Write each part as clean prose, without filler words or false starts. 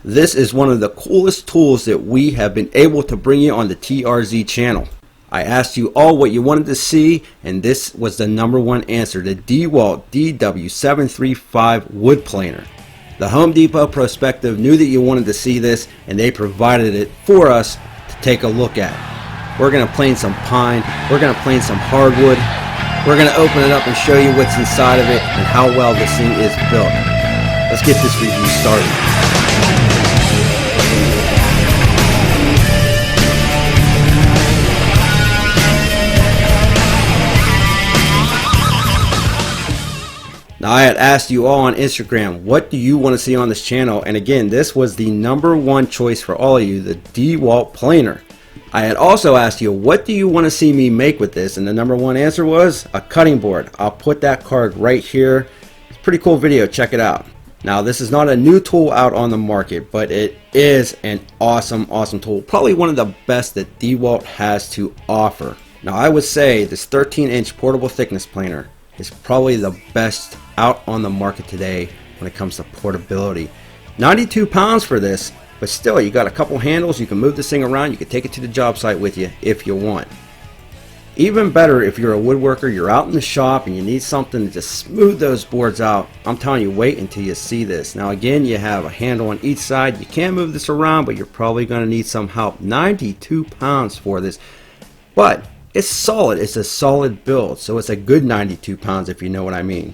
This is one of the coolest tools that we have been able to bring you on the TRZ channel. I asked you all what you wanted to see, and this was the #1 answer, the Dewalt DW735 wood planer. The Home Depot Prospective knew that you wanted to see this, and they provided it for us to take a look at. We're going to plane some pine, we're going to plane some hardwood, we're going to open it up and show you what's inside of it and how well this thing is built. Let's get this review started. Now, I had asked you all on Instagram, what do you want to see on this channel? And again, this was the #1 choice for all of you, the Dewalt planer. I had also asked you, what do you want to see me make with this? And the #1 answer was a cutting board. I'll put that card right here. It's a pretty cool video. Check it out. Now, this is not a new tool out on the market, but it is an awesome tool. Probably one of the best that Dewalt has to offer. Now, I would say this 13-inch portable thickness planer is probably the best out on the market today when it comes to portability. 92 pounds for this, but still, you got a couple handles, you can move this thing around, you can take it to the job site with you if you want. Even better if you're a woodworker, you're out in the shop and you need something to just smooth those boards out. I'm telling you, wait until you see this. Now again, you have a handle on each side, you can move this around, but you're probably going to need some help. 92 pounds for this, but it's solid. It's a solid build, so it's a good 92 pounds if you know what I mean.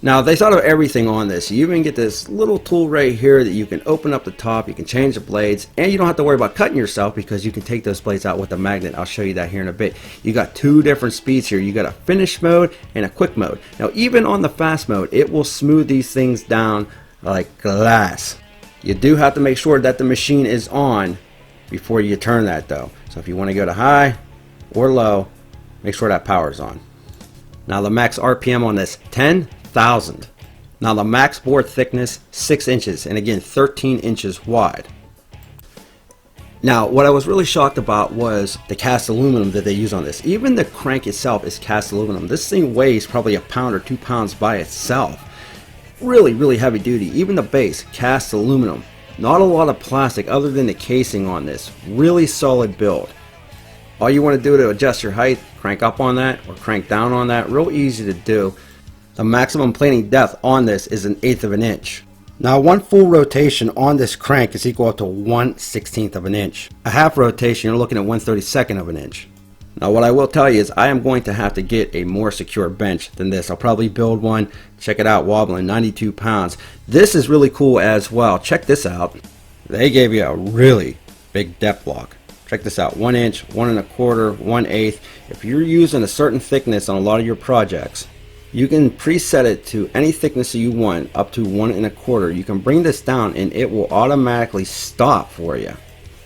Now, they thought of everything on this. You even get this little tool right here that you can open up the top, you can change the blades, and you don't have to worry about cutting yourself because you can take those blades out with a magnet. I'll show you that here in a bit. You got 2 different speeds here. You got a finish mode and a quick mode. Now, even on the fast mode, it will smooth these things down like glass. You do have to make sure that the machine is on before you turn that though. So if you want to go to high or low, make sure that power is on. Now, the max RPM on this, 10,000. Now, the max board thickness, 6 inches, and again 13 inches wide. Now, what I was really shocked about was the cast aluminum that they use on this. Even the crank itself is cast aluminum. This thing weighs probably a pound or 2 pounds by itself. Really heavy duty. Even the base, cast aluminum. Not a lot of plastic other than the casing on this. Really solid build. All you want to do to adjust your height, crank up on that or crank down on that, real easy to do. The maximum planing depth on this is 1/8 of an inch. Now, 1 full rotation on this crank is equal to 1/16 of an inch. A half rotation, you're looking at 1/32 of an inch. Now, what I will tell you is I am going to have to get a more secure bench than this. I'll probably build one. Check it out, wobbling, 92 pounds. This is really cool as well. Check this out. They gave you a really big depth block. Check this out, 1 inch, 1 1/4, 1/8. If you're using a certain thickness on a lot of your projects, you can preset it to any thickness that you want, up to 1 1/4. You can bring this down and it will automatically stop for you.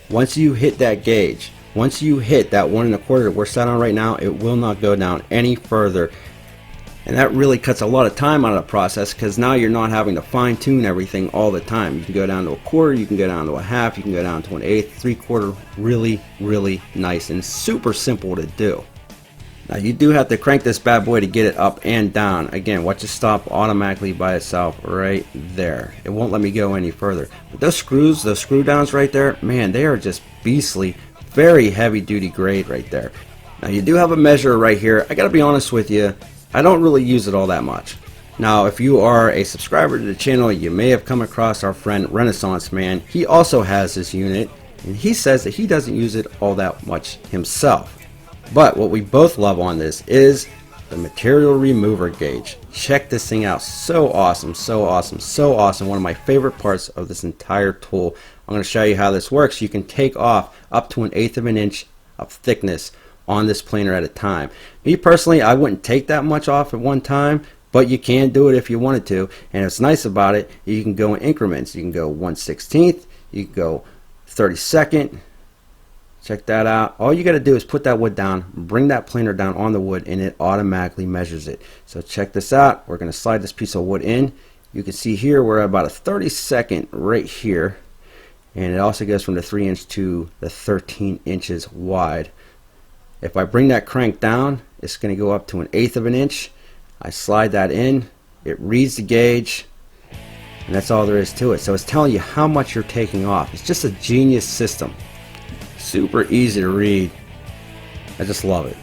Once you hit that gauge, once you hit that 1 1/4 that we're set on right now, it will not go down any further. And that really cuts a lot of time out of the process because now you're not having to fine tune everything all the time. You can go down to 1/4, you can go down to 1/2, you can go down to 1/8, 3/4. Really nice and super simple to do. Now, you do have to crank this bad boy to get it up and down. Again, watch it stop automatically by itself right there. It won't let me go any further. But those screws, those screw downs right there, man, they are just beastly. Very heavy duty grade right there. Now, you do have a measure right here. I gotta be honest with you, I don't really use it all that much. Now, if you are a subscriber to the channel, you may have come across our friend Renaissance Man. He also has this unit, and he says that he doesn't use it all that much himself. But what we both love on this is the material remover gauge. Check this thing out. So awesome. One of my favorite parts of this entire tool. I'm going to show you how this works. You can take off up to 1/8 of an inch of thickness on this planer at a time. Me personally, I wouldn't take that much off at one time, but you can do it if you wanted to. And what's nice about it, you can go in increments. You can go 1/16, you can go 32nd. Check that out. All you got to do is put that wood down, bring that planer down on the wood, and it automatically measures it. So check this out. We're going to slide this piece of wood in. You can see here we're at about a 32nd right here, and it also goes from the 3 inch to the 13 inches wide. If I bring that crank down, it's going to go up to 1/8 of an inch. I slide that in, it reads the gauge, and that's all there is to it. So it's telling you how much you're taking off. It's just a genius system. Super easy to read. I just love it.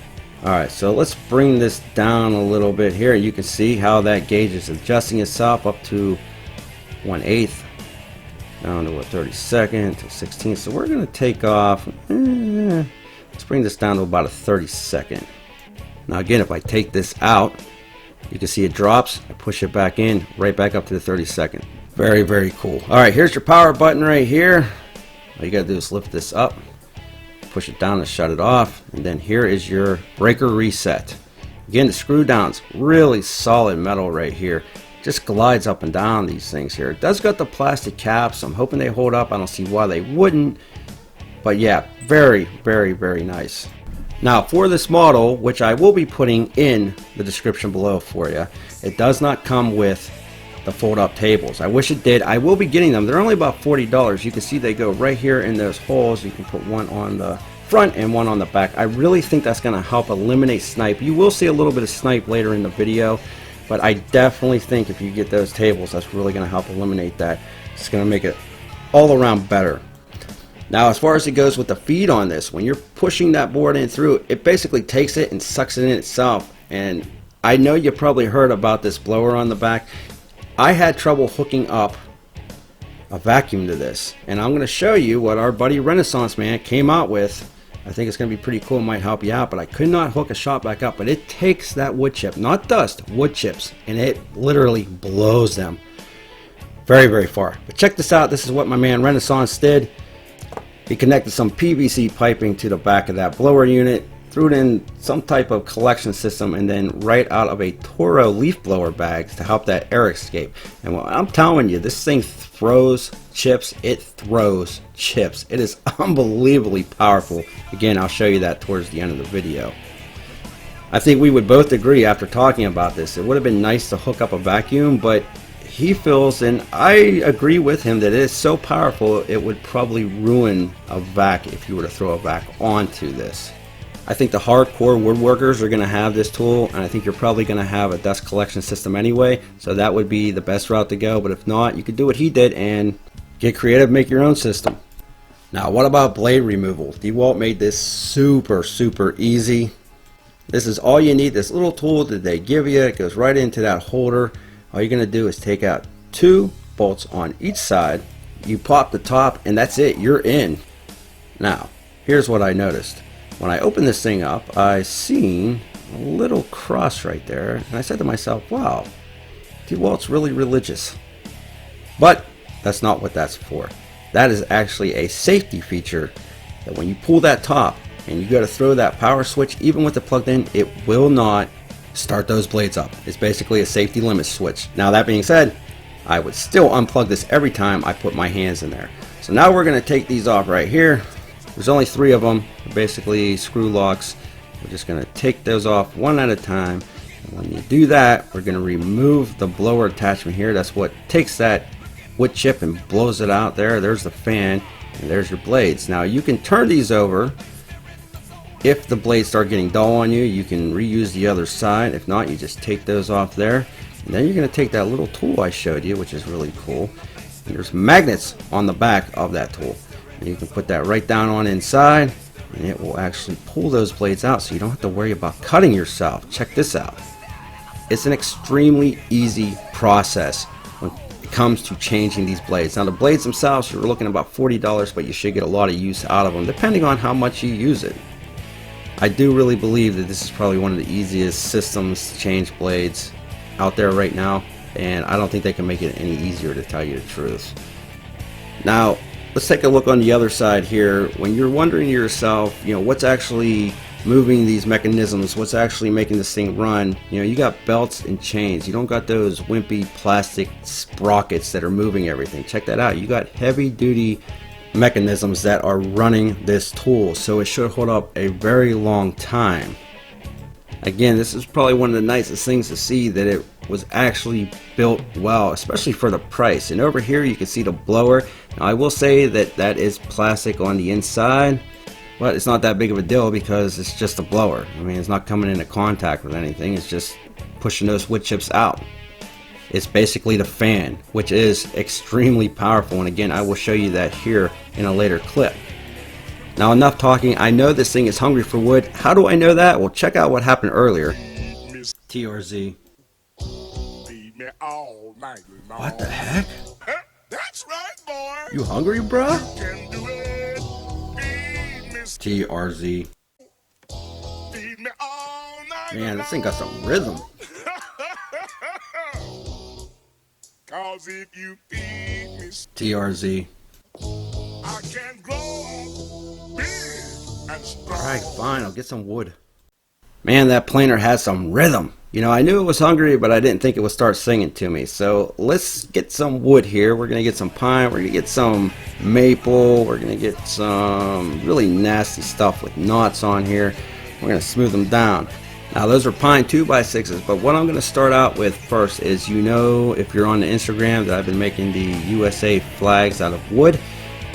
Alright, so let's bring this down a little bit here. You can see how that gauge is adjusting itself up to 1/8, down to a 32nd, to 16th. So we're going to take off, let's bring this down to about a 32nd. Now again, if I take this out, you can see it drops. I push it back in, right back up to the 32nd. Very, very cool. Alright, here's your power button right here. All you got to do is lift this up, push it down to shut it off, and then here is your breaker reset. Again, the screw down's really solid metal right here. Just glides up and down these things here. It does got the plastic caps. I'm hoping they hold up. I don't see why they wouldn't, but yeah, very, very, very nice. Now for this model, which I will be putting in the description below for you, it does not come with the fold-up tables. I wish it did. I will be getting them. They're only about $40. You can see they go right here in those holes. You can put one on the front and one on the back. I really think that's going to help eliminate snipe. You will see a little bit of snipe later in the video, but I definitely think if you get those tables, that's really going to help eliminate that. It's going to make it all around better. Now as far as it goes with the feed on this, when you're pushing that board in through, it basically takes it and sucks it in itself. And I know you probably heard about this blower on the back. I had trouble hooking up a vacuum to this, and I'm going to show you what our buddy Renaissance Man came out with. I think it's going to be pretty cool. It might help you out, but I could not hook a shop back up. But it takes that wood chip, not dust, wood chips, and it literally blows them very, very far. But check this out. This is what my man Renaissance did. He connected some PVC piping to the back of that blower unit, threw it in some type of collection system, and then right out of a Toro leaf blower bag to help that air escape. And well, I'm telling you, this thing throws chips. It throws chips. It is unbelievably powerful. Again, I'll show you that towards the end of the video. I think we would both agree after talking about this, it would have been nice to hook up a vacuum, but he feels, and I agree with him, that it is so powerful it would probably ruin a vac if you were to throw a vac onto this. I think the hardcore woodworkers are going to have this tool, and I think you're probably going to have a dust collection system anyway, so that would be the best route to go. But if not, you could do what he did and get creative, make your own system. Now what about blade removal? Dewalt made this super, super easy. This is all you need, this little tool that they give you. It goes right into that holder. All you're going to do is take out 2 bolts on each side. You pop the top and that's it, you're in. Now here's what I noticed. When I opened this thing up, I seen a little cross right there, and I said to myself, wow, Dewalt's really religious. But that's not what that's for. That is actually a safety feature, that when you pull that top and you go to throw that power switch, even with it plugged in, it will not start those blades up. It's basically a safety limit switch. Now that being said, I would still unplug this every time I put my hands in there. So now we're going to take these off right here. There's only 3 of them. They're basically screw locks. We're just going to take those off one at a time. And when you do that, we're going to remove the blower attachment here. That's what takes that wood chip and blows it out there. There's the fan, and there's your blades. Now you can turn these over. If the blades start getting dull on you, you can reuse the other side. If not, you just take those off there. And then you're going to take that little tool I showed you, which is really cool. And there's magnets on the back of that tool. And you can put that right down on inside, and it will actually pull those blades out so you don't have to worry about cutting yourself. Check this out. It's an extremely easy process when it comes to changing these blades. Now the blades themselves, you're looking at about $40, but you should get a lot of use out of them depending on how much you use it. I do really believe that this is probably one of the easiest systems to change blades out there right now, and I don't think they can make it any easier, to tell you the truth. Now let's take a look on the other side here. When you're wondering to yourself, you know, what's actually moving these mechanisms, what's actually making this thing run, you know, you got belts and chains. You don't got those wimpy plastic sprockets that are moving everything. Check that out. You got heavy duty mechanisms that are running this tool, so it should hold up a very long time. Again, this is probably one of the nicest things to see, that it was actually built well, especially for the price. And over here you can see the blower. Now I will say that that is plastic on the inside, but it's not that big of a deal because it's just a blower. I mean, it's not coming into contact with anything, it's just pushing those wood chips out. It's basically the fan, which is extremely powerful, and again I will show you that here in a later clip. Now enough talking, I know this thing is hungry for wood. How do I know that? Well, check out what happened earlier. TRZ. What the heck? That's right, boy. You hungry, bruh? Can do it. TRZ. Feed me all night. Man, this thing got some rhythm. Cause if you feed me, TRZ. I can grow big and strong. Alright, fine, I'll get some wood. Man, that planer has some rhythm. You know, I knew it was hungry, but I didn't think it would start singing to me. So let's get some wood here. We're going to get some pine. We're going to get some maple. We're going to get some really nasty stuff with knots on here. We're going to smooth them down. Now, those are pine 2x6s, but what I'm going to start out with first is, you know, if you're on the Instagram, that I've been making the USA flags out of wood.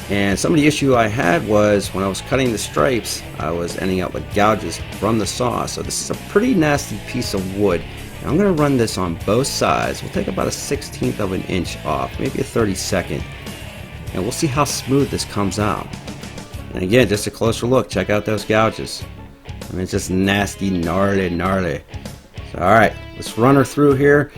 And some of the issue I had was when I was cutting the stripes, I was ending up with gouges from the saw. So this is a pretty nasty piece of wood. And I'm going to run this on both sides. We'll take about a 1/16 of an inch off, maybe a 32nd. And we'll see how smooth this comes out. And again, just a closer look. Check out those gouges. I mean, it's just nasty, gnarly. So, alright, let's run her through here.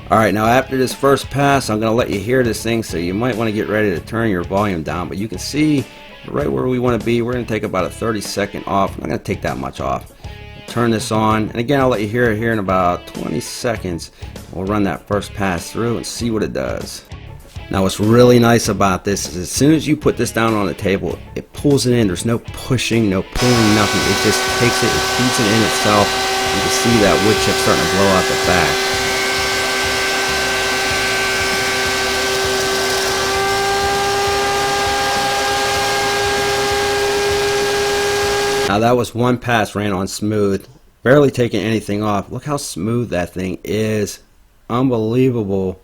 Alright, now after this first pass, I'm going to let you hear this thing, so you might want to get ready to turn your volume down. But you can see right where we want to be. We're going to take about a 32nd off. I'm not going to take that much off. Turn this on, and again, I'll let you hear it here in about 20 seconds. We'll run that first pass through and see what it does. Now, what's really nice about this is as soon as you put this down on the table, it pulls it in. There's no pushing, no pulling, nothing. It just takes it and feeds it in itself. You can see that wood chip starting to blow out the back. Now that was one pass, ran on smooth, barely taking anything off. Look how smooth that thing is. Unbelievable.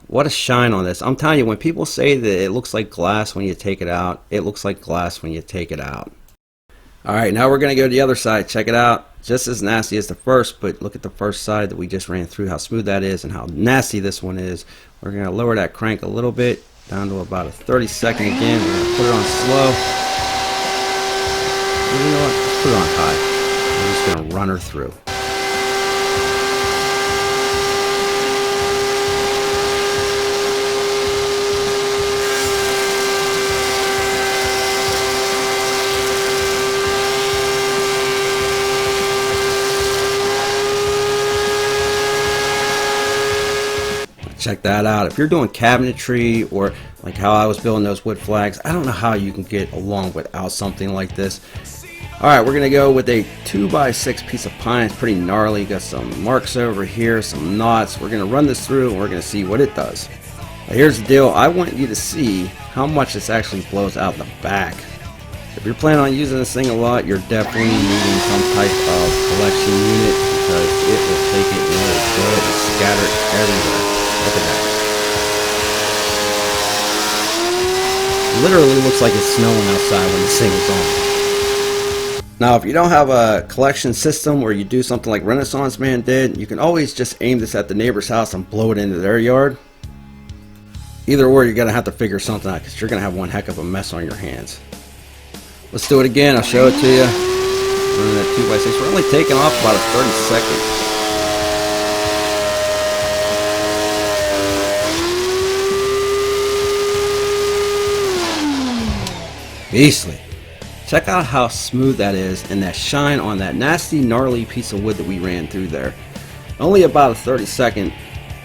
What a shine on this. I'm telling you, when people say that it looks like glass when you take it out, it looks like glass when you take it out. Alright, now we're going to go to the other side. Check it out. Just as nasty as the first, but look at the first side that we just ran through, how smooth that is and how nasty this one is. We're going to lower that crank a little bit, down to about a 32nd again. We're going to put it on slow. You know what? Let's put it on high. I'm just going to run her through. Check that out. If you're doing cabinetry or like how I was building those wood flags, I don't know how you can get along without something like this. Alright, we're going to go with a 2x6 piece of pine. It's pretty gnarly. Got some marks over here, some knots. We're going to run this through and we're going to see what it does. Now, here's the deal. I want you to see how much this actually blows out the back. If you're planning on using this thing a lot, you're definitely needing some type of collection unit because it will take it and it will go and scatter it everywhere. Look at that. Literally looks like it's snowing outside when this thing is on. Now, if you don't have a collection system or you do something like Renaissance Man did, you can always just aim this at the neighbor's house and blow it into their yard. Either or, you're going to have to figure something out because you're going to have one heck of a mess on your hands. Let's do it again. I'll show it to you. Running that 2x6. We're only taking off about a 32nd. Beastly. Check out how smooth that is and that shine on that nasty gnarly piece of wood that we ran through there. Only about a 32nd,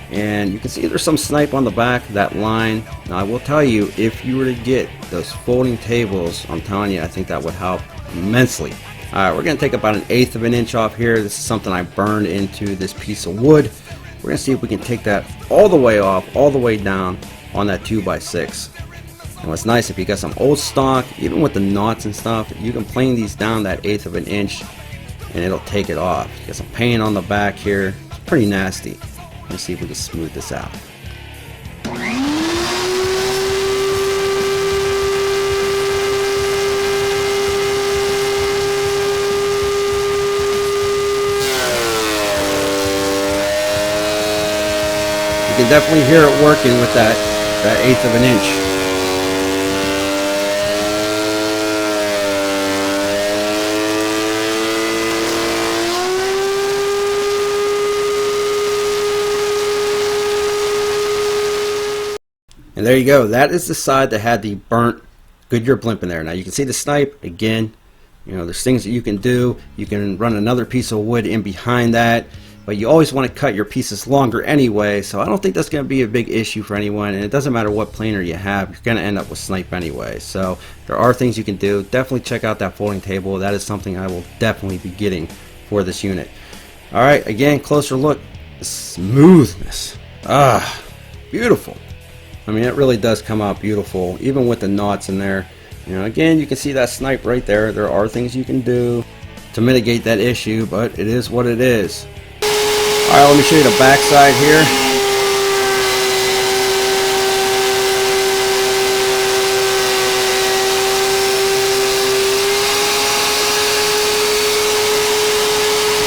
and you can see there's some snipe on the back, that line. Now I will tell you, if you were to get those folding tables, I'm telling you, I think that would help immensely. Alright, we're going to take about an 1/8 of an inch off here. This is something I burned into this piece of wood. We're going to see if we can take that all the way off, all the way down on that 2x6. And what's nice, if you got some old stock, even with the knots and stuff, you can plane these down that 1/8 of an inch and it'll take it off. Got some paint on the back here. It's pretty nasty. Let's see if we can smooth this out. You can can definitely hear it working with that 1/8 of an inch. And there you go. That is the side that had the burnt Goodyear blimp in there. Now you can see the snipe again. You know, there's things that you can do. You can run another piece of wood in behind that, but you always want to cut your pieces longer anyway. So I don't think that's going to be a big issue for anyone. And it doesn't matter what planer you have, you're going to end up with snipe anyway. So there are things you can do. Definitely check out that folding table. That is something I will definitely be getting for this unit. All right, again, closer look. The smoothness. Ah, beautiful. I mean, it really does come out beautiful, even with the knots in there. You know, again, you can see that snipe right there. There are things you can do to mitigate that issue, but it is what it is. All right, let me show you the back side here.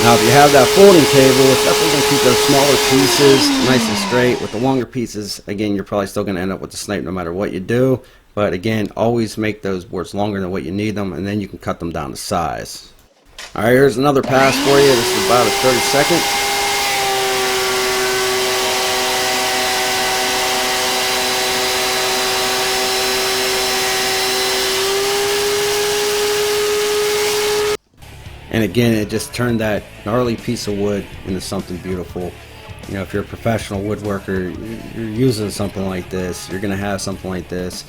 Now, if you have that folding table, it's definitely going to keep those smaller pieces nice and straight. With the longer pieces, again, you're probably still going to end up with the snipe no matter what you do. But again, always make those boards longer than what you need them, and then you can cut them down to size. All right, here's another pass for you. This is about a 30-second. And again, it just turned that gnarly piece of wood into something beautiful. You know, if you're a professional woodworker, you're using something like this, you're going to have something like this.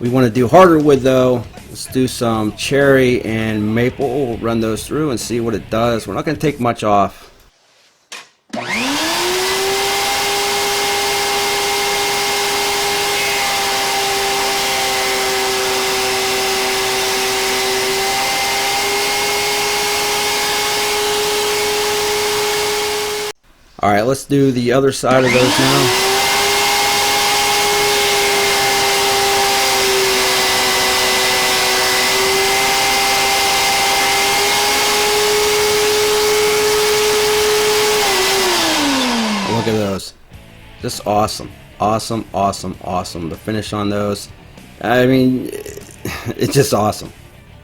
We want to do harder wood though. Let's do some cherry and maple. We'll run those through and see what it does. We're not going to take much off. Alright, let's do the other side of those now. Look at those. Just awesome. Awesome, awesome, awesome. The finish on those, I mean, it's just awesome.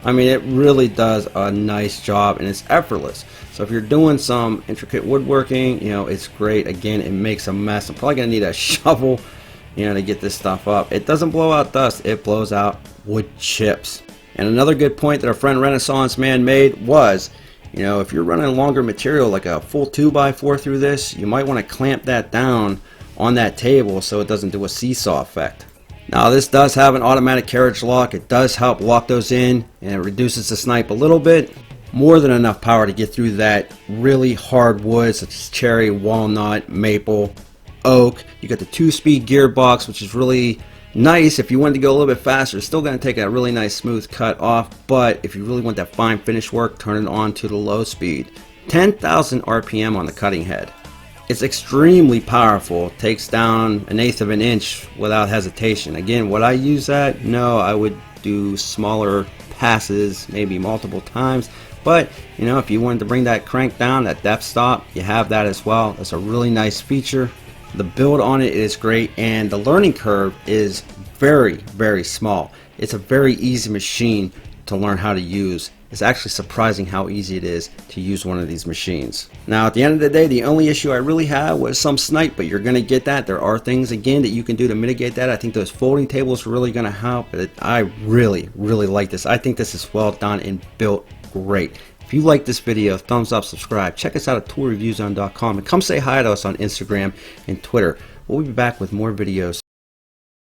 I mean, it really does a nice job and it's effortless. So if you're doing some intricate woodworking, you know, it's great. Again, it makes a mess. I'm probably going to need a shovel, you know, to get this stuff up. It doesn't blow out dust. It blows out wood chips. And another good point that our friend Renaissance Man made was, you know, if you're running longer material like a full 2x4 through this, you might want to clamp that down on that table so it doesn't do a seesaw effect. Now this does have an automatic carriage lock. It does help lock those in and it reduces the snipe a little bit. More than enough power to get through that really hard wood such as cherry, walnut, maple, oak. You got the 2-speed gearbox, which is really nice if you wanted to go a little bit faster. It's still going to take a really nice smooth cut off, but if you really want that fine finish work, turn it on to the low speed. 10,000 RPM on the cutting head. It's extremely powerful. Takes down 1/8 of an inch without hesitation. Again, would I use that? No, I would do smaller passes, maybe multiple times. But you know, if you wanted to bring that crank down, that depth stop, you have that as well. It's a really nice feature. The build on it is great, and the learning curve is very, very small. It's a very easy machine to learn how to use. It's actually surprising how easy it is to use one of these machines. Now at the end of the day, the only issue I really had was some snipe, but you're going to get that. There are things again that you can do to mitigate that. I think those folding tables are really going to help. But I really, really like this. I think this is well done and built great. If you like this video, thumbs up, subscribe. Check us out at toolreviewzone.com and come say hi to us on Instagram and Twitter. We'll be back with more videos